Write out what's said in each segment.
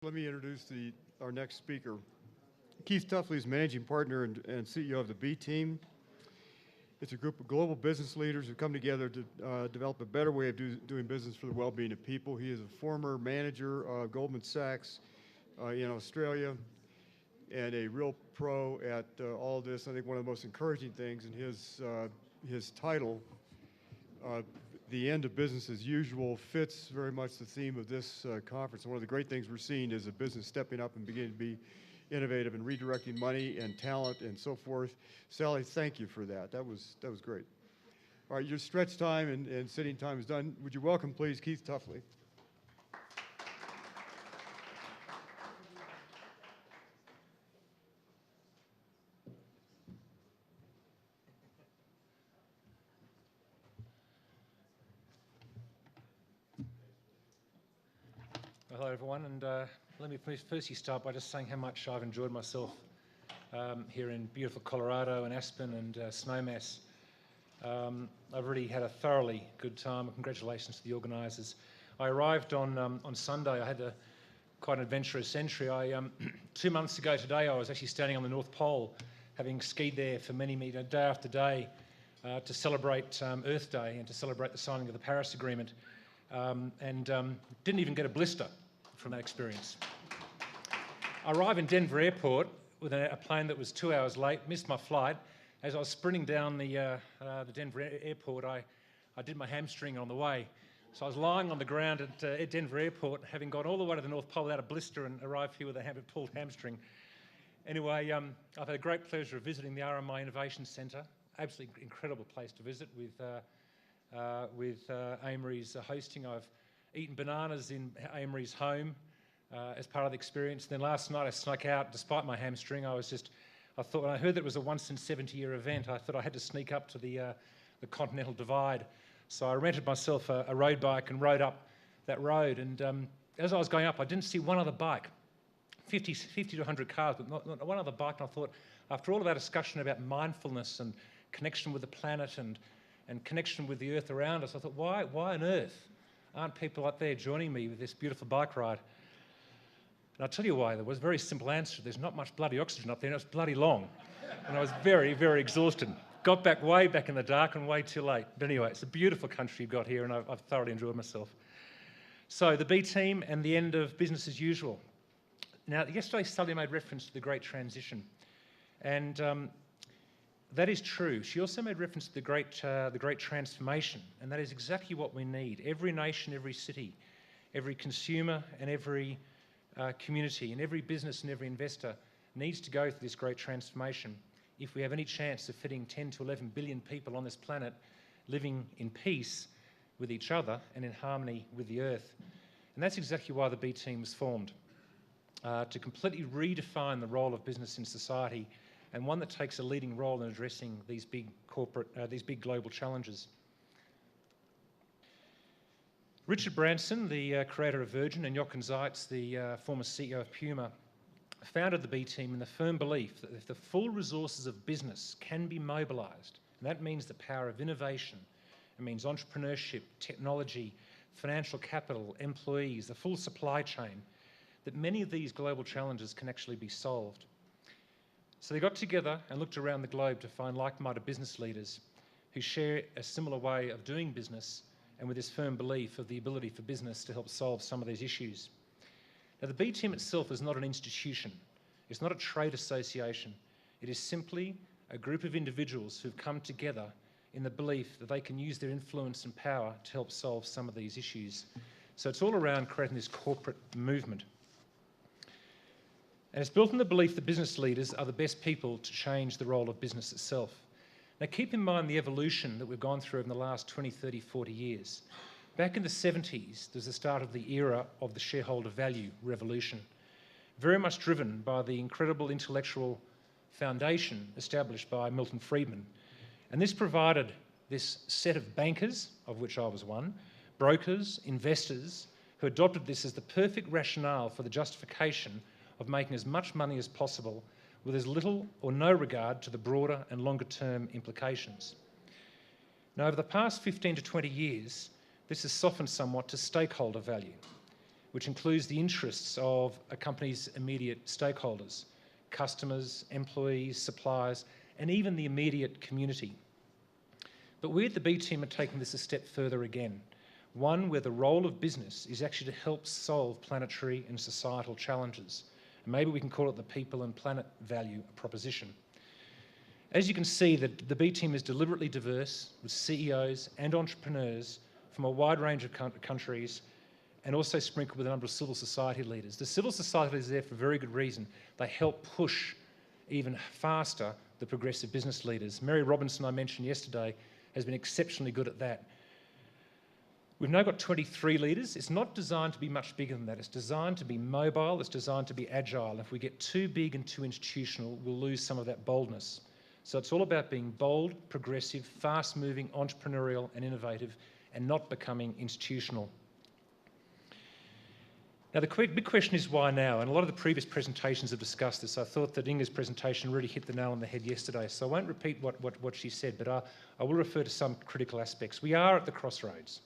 let me introduce our next speaker. Keith Tuffley is managing partner and CEO of the B Team. It's a group of global business leaders who come together to develop a better way of doing business for the well-being of people. He is a former manager of Goldman Sachs in Australia and a real pro at all this. I think one of the most encouraging things in his title, the end of business as usual, fits very much the theme of this conference. And one of the great things we're seeing is a business stepping up and beginning to be innovative and redirecting money and talent and so forth. Sally, thank you for that. That was great. All right, your stretch time and sitting time is done. Would you welcome, please, Keith Tuffley? Hello everyone, and let me firstly start by just saying how much I've enjoyed myself here in beautiful Colorado and Aspen and Snowmass. I've really had a thoroughly good time. Congratulations to the organisers. I arrived on Sunday. I had quite an adventurous entry. 2 months ago today, I was actually standing on the North Pole, having skied there for many day after day to celebrate Earth Day and to celebrate the signing of the Paris Agreement, and didn't even get a blister from that experience. I arrived in Denver Airport with a plane that was 2 hours late, missed my flight. As I was sprinting down the Denver Airport, I did my hamstring on the way. So I was lying on the ground at Denver Airport, having gone all the way to the North Pole without a blister and arrived here with a pulled hamstring. Anyway, I've had a great pleasure of visiting the RMI Innovation Centre. Absolutely incredible place to visit with Amory's hosting. I've eaten bananas in Amory's home as part of the experience. Then last night I snuck out despite my hamstring. I thought, when I heard that it was a once in 70-year event, I thought I had to sneak up to the Continental Divide. So I rented myself a road bike and rode up that road. And as I was going up, I didn't see one other bike. 50 to 100 cars, but not one other bike. And I thought, after all of our discussion about mindfulness and connection with the planet and connection with the earth around us, I thought, why on earth aren't people up there joining me with this beautiful bike ride? And I'll tell you why. There was a very simple answer. There's not much bloody oxygen up there, and it was bloody long. And I was very, very exhausted. Got back way back in the dark and way too late. But anyway, it's a beautiful country you've got here, and I've thoroughly enjoyed myself. So the B Team and the end of business as usual. Now, yesterday Sally made reference to the Great Transition, and that is true. She also made reference to the great transformation, and that is exactly what we need. Every nation, every city, every consumer and every community and every business and every investor needs to go through this great transformation if we have any chance of fitting 10 to 11 billion people on this planet living in peace with each other and in harmony with the earth. And that's exactly why the B Team was formed, to completely redefine the role of business in society, and one that takes a leading role in addressing these big global challenges. Richard Branson, the creator of Virgin, and Jochen Zeitz, the former CEO of Puma, founded the B Team in the firm belief that if the full resources of business can be mobilised, and that means the power of innovation, it means entrepreneurship, technology, financial capital, employees, the full supply chain, that many of these global challenges can actually be solved. So they got together and looked around the globe to find like-minded business leaders who share a similar way of doing business and with this firm belief of the ability for business to help solve some of these issues. Now, the B Team itself is not an institution. It's not a trade association. It is simply a group of individuals who've come together in the belief that they can use their influence and power to help solve some of these issues. So it's all around creating this corporate movement. And it's built on the belief that business leaders are the best people to change the role of business itself. Now, keep in mind the evolution that we've gone through in the last 20, 30, 40 years. Back in the 70s, there's the start of the era of the shareholder value revolution, very much driven by the incredible intellectual foundation established by Milton Friedman. And this provided this set of bankers, of which I was one, brokers, investors, who adopted this as the perfect rationale for the justification of making as much money as possible with as little or no regard to the broader and longer term implications. Now, over the past 15 to 20 years, this has softened somewhat to stakeholder value, which includes the interests of a company's immediate stakeholders, customers, employees, suppliers, and even the immediate community. But we at the B team are taking this a step further again, one where the role of business is actually to help solve planetary and societal challenges. And maybe we can call it the people and planet value proposition. As you can see, the B team is deliberately diverse, with CEOs and entrepreneurs from a wide range of countries, and also sprinkled with a number of civil society leaders. The civil society is there for a very good reason. They help push even faster the progressive business leaders. Mary Robinson, I mentioned yesterday, has been exceptionally good at that. We've now got 23 leaders. It's not designed to be much bigger than that. It's designed to be mobile, it's designed to be agile. If we get too big and too institutional, we'll lose some of that boldness. So it's all about being bold, progressive, fast-moving, entrepreneurial and innovative, and not becoming institutional. Now, the big question is why now? And a lot of the previous presentations have discussed this. I thought that Inga's presentation really hit the nail on the head yesterday, so I won't repeat what she said, but I will refer to some critical aspects. We are at the crossroads.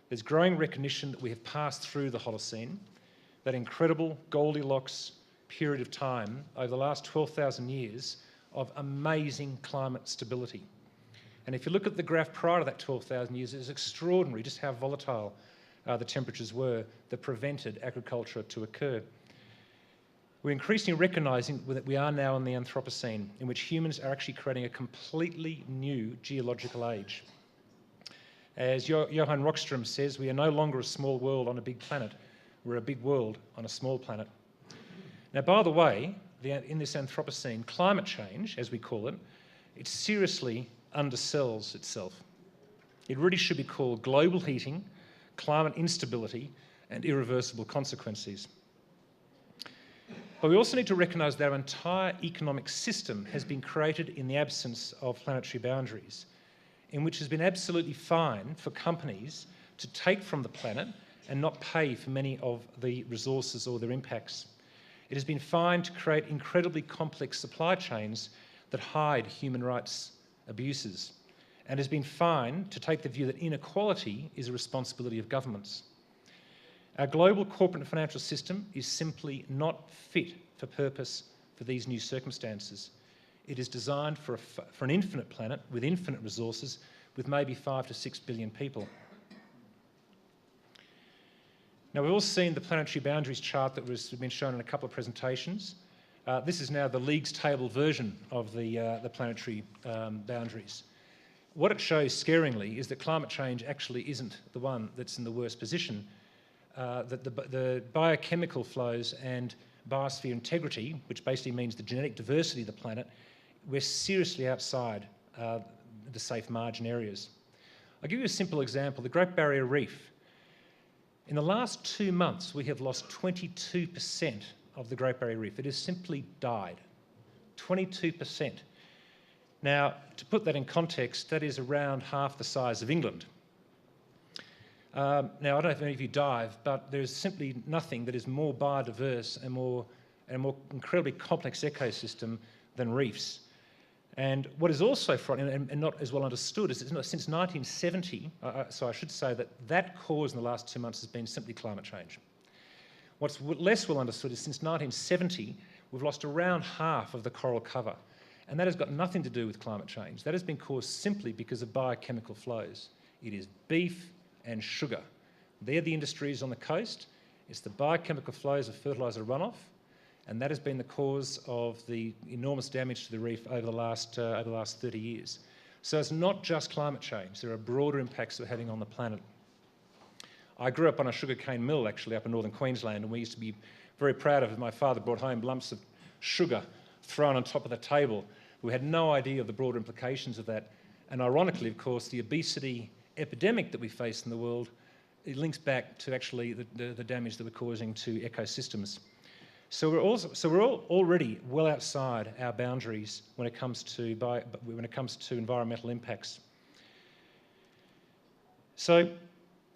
There's growing recognition that we have passed through the Holocene, that incredible Goldilocks period of time over the last 12,000 years of amazing climate stability. And if you look at the graph prior to that 12,000 years, it's extraordinary just how volatile the temperatures were that prevented agriculture to occur. We're increasingly recognising that we are now in the Anthropocene, in which humans are actually creating a completely new geological age. As Johan Rockström says, we are no longer a small world on a big planet, we're a big world on a small planet. Now, by the way, in this Anthropocene, climate change, as we call it, it seriously undersells itself. It really should be called global heating, climate instability, and irreversible consequences. But we also need to recognise that our entire economic system has been created in the absence of planetary boundaries, in which has been absolutely fine for companies to take from the planet and not pay for many of the resources or their impacts. It has been fine to create incredibly complex supply chains that hide human rights abuses, and has been fine to take the view that inequality is a responsibility of governments. Our global corporate and financial system is simply not fit for purpose for these new circumstances. It is designed for an infinite planet with infinite resources, with maybe 5 to 6 billion people. Now, we've all seen the planetary boundaries chart that has been shown in a couple of presentations. This is now the leagues table version of the planetary boundaries. What it shows, scaringly, is that climate change actually isn't the one that's in the worst position. That the biochemical flows and biosphere integrity, which basically means the genetic diversity of the planet, we're seriously outside the safe margin areas. I'll give you a simple example. The Great Barrier Reef. In the last 2 months, we have lost 22% of the Great Barrier Reef. It has simply died. 22%. Now, to put that in context, that is around half the size of England. Now, I don't know if any of you dive, but there's simply nothing that is more biodiverse and more incredibly complex ecosystem than reefs. And what is also frightening and not as well understood is that since 1970, so I should say that cause in the last 2 months has been simply climate change. What's less well understood is since 1970, we've lost around half of the coral cover. And that has got nothing to do with climate change. That has been caused simply because of biochemical flows. It is beef and sugar. They're the industries on the coast. It's the biochemical flows of fertiliser runoff, and that has been the cause of the enormous damage to the reef over the last 30 years. So it's not just climate change. There are broader impacts we're having on the planet. I grew up on a sugarcane mill, actually, up in northern Queensland, and we used to be very proud of it. My father brought home lumps of sugar thrown on top of the table. We had no idea of the broader implications of that. And ironically, of course, the obesity epidemic that we face in the world, it links back to actually the damage that we're causing to ecosystems. So we're already well outside our boundaries when it comes to environmental impacts. So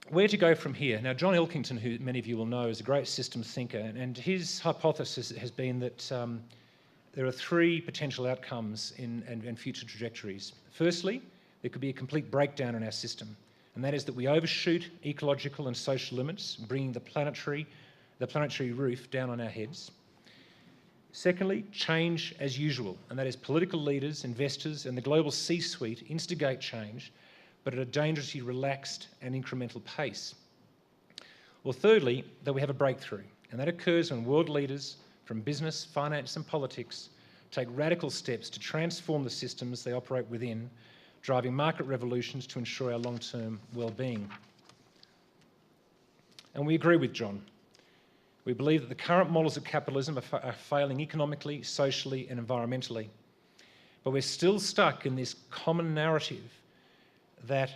where to go from here? Now, John Elkington, who many of you will know, is a great systems thinker, and his hypothesis has been that there are 3 potential outcomes and future trajectories. Firstly, there could be a complete breakdown in our system, and that is that we overshoot ecological and social limits, bringing the planetary roof down on our heads. Secondly, change as usual, and that is political leaders, investors, and the global C-suite instigate change, but at a dangerously relaxed and incremental pace. Or thirdly, that we have a breakthrough, and that occurs when world leaders from business, finance, and politics take radical steps to transform the systems they operate within, driving market revolutions to ensure our long-term well-being. And we agree with John. We believe that the current models of capitalism are failing economically, socially, and environmentally. But we're still stuck in this common narrative that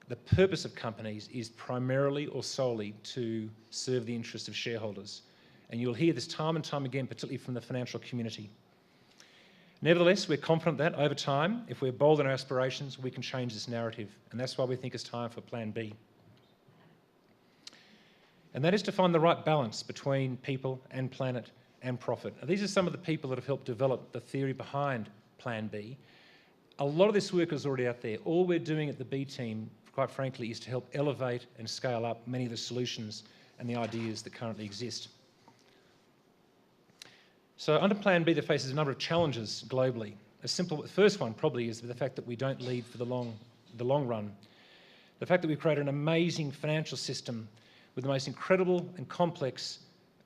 the purpose of companies is primarily or solely to serve the interests of shareholders. And you'll hear this time and time again, particularly from the financial community. Nevertheless, we're confident that over time, if we're bold in our aspirations, we can change this narrative. And that's why we think it's time for Plan B. And that is to find the right balance between people and planet and profit. Now, these are some of the people that have helped develop the theory behind Plan B. A lot of this work is already out there. All we're doing at the B team, quite frankly, is to help elevate and scale up many of the solutions and the ideas that currently exist. So under Plan B, that faces a number of challenges globally. The first one probably is the fact that we don't lead for the long run. The fact that we've created an amazing financial system with the most incredible and complex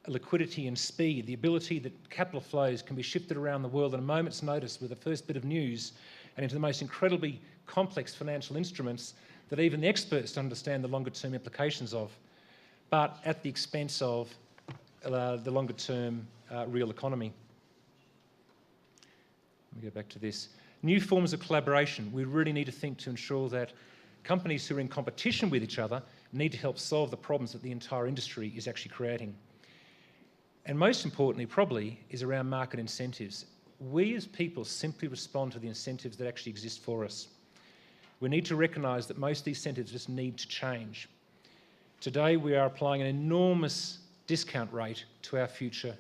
liquidity and speed, the ability that capital flows can be shifted around the world at a moment's notice with the first bit of news and into the most incredibly complex financial instruments that even the experts don't understand the longer term implications of, but at the expense of the longer term real economy. Let me go back to this. New forms of collaboration. We really need to think to ensure that companies who are in competition with each other need to help solve the problems that the entire industry is actually creating. And most importantly, probably, is around market incentives. We as people simply respond to the incentives that actually exist for us. We need to recognise that most of these incentives just need to change. Today, we are applying an enormous discount rate to our future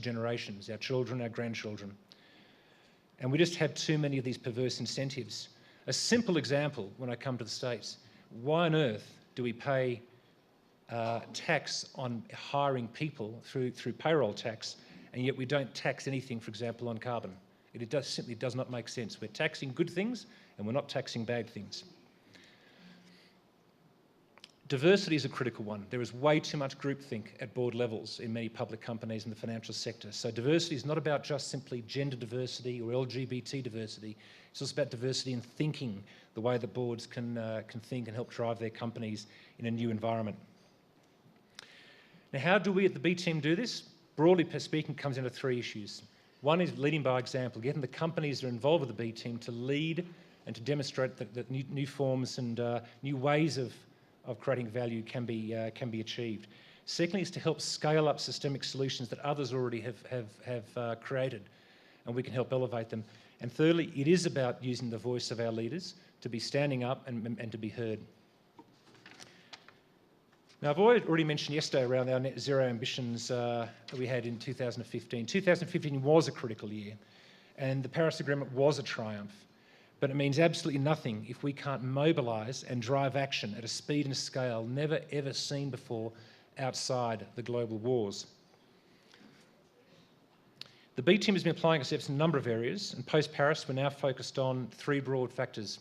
generations, our children, our grandchildren. And we just have too many of these perverse incentives. A simple example when I come to the States, why on earth do we pay tax on hiring people through payroll tax, and yet we don't tax anything, for example, on carbon? It simply does not make sense. We're taxing good things and we're not taxing bad things. Diversity is a critical one. There is way too much groupthink at board levels in many public companies in the financial sector. So diversity is not about just simply gender diversity or LGBT diversity. It's also about diversity in thinking, the way that boards can think and help drive their companies in a new environment. Now, how do we at the B team do this? Broadly speaking, it comes into three issues. One is leading by example, getting the companies that are involved with the B team to lead and to demonstrate that new forms and new ways of creating value can be achieved. Secondly, is to help scale up systemic solutions that others already have created, and we can help elevate them. And thirdly, it is about using the voice of our leaders to be standing up and to be heard. Now, I've already mentioned yesterday around our net zero ambitions that we had in 2015. 2015 was a critical year, and the Paris Agreement was a triumph. But it means absolutely nothing if we can't mobilise and drive action at a speed and scale never ever seen before outside the global wars. The B team has been applying concepts in a number of areas, and post-Paris we're now focused on three broad factors.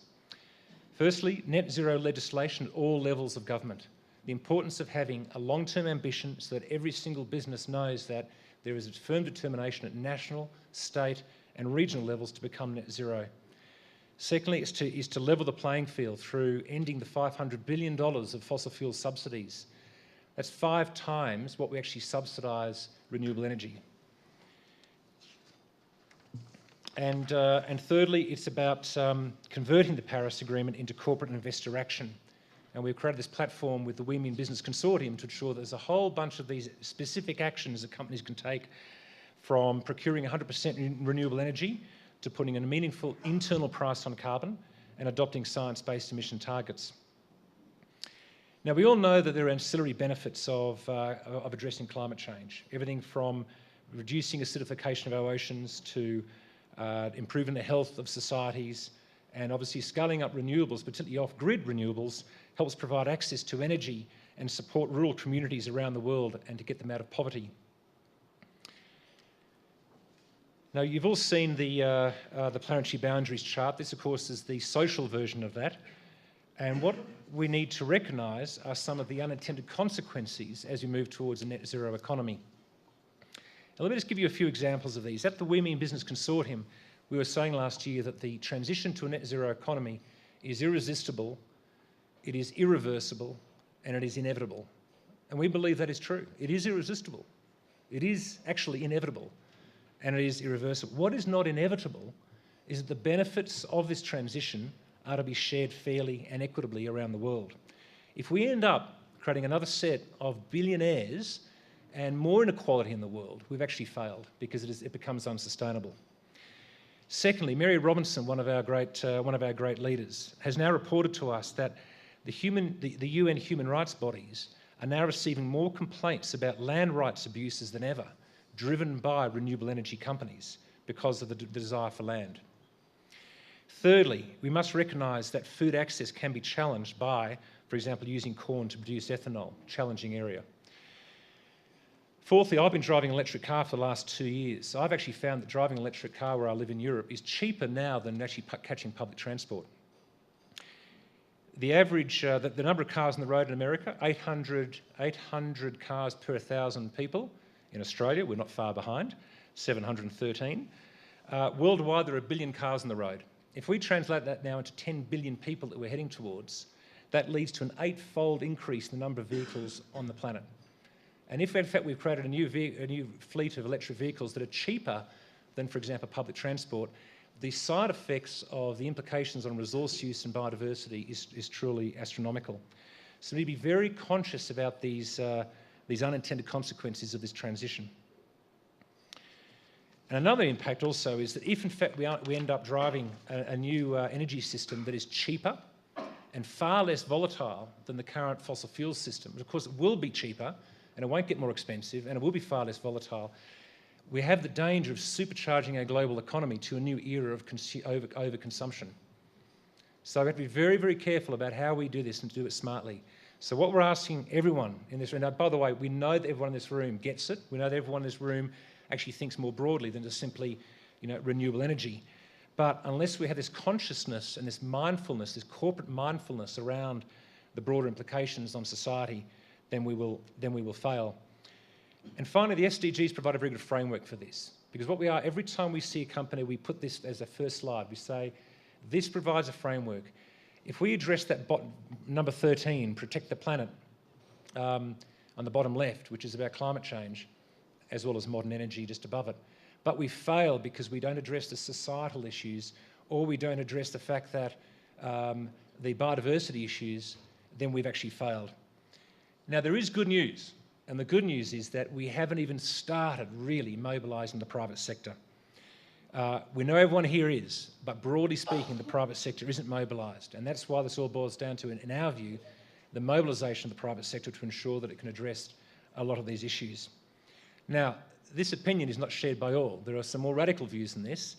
Firstly, net zero legislation at all levels of government. The importance of having a long-term ambition so that every single business knows that there is a firm determination at national, state and regional levels to become net zero. Secondly, is to level the playing field through ending the $500 billion of fossil fuel subsidies. That's 5 times what we actually subsidise renewable energy. And thirdly, it's about converting the Paris Agreement into corporate and investor action. And we've created this platform with the We Mean Business Consortium to ensure there's a whole bunch of these specific actions that companies can take, from procuring 100% renewable energy to putting a meaningful internal price on carbon and adopting science-based emission targets. Now, we all know that there are ancillary benefits of addressing climate change, everything from reducing acidification of our oceans to improving the health of societies And obviously scaling up renewables, particularly off-grid renewables, helps provide access to energy and support rural communities around the world and to get them out of poverty. Now, you've all seen the planetary boundaries chart. This, of course, is the social version of that. And what we need to recognise are some of the unintended consequences as we move towards a net zero economy. Now, let me just give you a few examples of these. At the We Mean Business Consortium, we were saying last year that the transition to a net zero economy is irresistible, it is irreversible, and it is inevitable. And we believe that is true. It is irresistible. It is actually inevitable, and it is irreversible. What is not inevitable is that the benefits of this transition are to be shared fairly and equitably around the world. If we end up creating another set of billionaires and more inequality in the world, we've actually failed because it becomes unsustainable. Secondly, Mary Robinson, one of our great leaders, has now reported to us that the UN human rights bodies are now receiving more complaints about land rights abuses than ever, driven by renewable energy companies because of the desire for land. Thirdly, we must recognise that food access can be challenged by, for example, using corn to produce ethanol, challenging area. Fourthly, I've been driving an electric car for the last 2 years. I've actually found that driving an electric car where I live in Europe is cheaper now than actually catching public transport. The average, the number of cars on the road in America, 800 cars per 1,000 people. In Australia, we're not far behind, 713. Worldwide, there are 1 billion cars on the road. If we translate that now into 10 billion people that we're heading towards, that leads to an 8-fold increase in the number of vehicles on the planet. And if, in fact, we've created a new fleet of electric vehicles that are cheaper than, for example, public transport, the side effects of the implications on resource use and biodiversity is truly astronomical. So we need to be very conscious about these unintended consequences of this transition. And another impact also is that if, in fact, we end up driving a new energy system that is cheaper and far less volatile than the current fossil fuel system, and of course it will be cheaper and it won't get more expensive and it will be far less volatile, we have the danger of supercharging our global economy to a new era of overconsumption. So we have to be very, very careful about how we do this and do it smartly. So what we're asking everyone in this room, now, by the way, we know that everyone in this room gets it. We know that everyone in this room actually thinks more broadly than just simply, renewable energy. But unless we have this consciousness and this mindfulness, this corporate mindfulness around the broader implications on society, then we will fail. And finally, the SDGs provide a very good framework for this. Because what we are, every time we see a company, we put this as a first slide. We say, this provides a framework. If we address that number 13, protect the planet, on the bottom left, which is about climate change, as well as modern energy just above it, but we fail because we don't address the societal issues, or we don't address the fact that the biodiversity issues, then we've actually failed. Now, there is good news. And the good news is that we haven't even started really mobilising the private sector. We know everyone here is, but broadly speaking, the private sector isn't mobilised. And that's why this all boils down to, in our view, the mobilisation of the private sector to ensure that it can address a lot of these issues. Now, this opinion is not shared by all. There are some more radical views in this.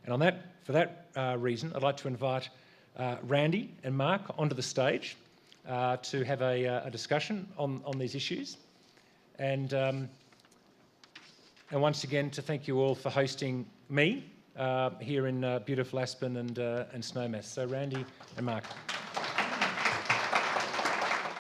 And for that reason, I'd like to invite Randy and Mark onto the stage to have a discussion on these issues. And once again, to thank you all for hosting me here in beautiful Aspen and Snowmass. So Randy and Mark.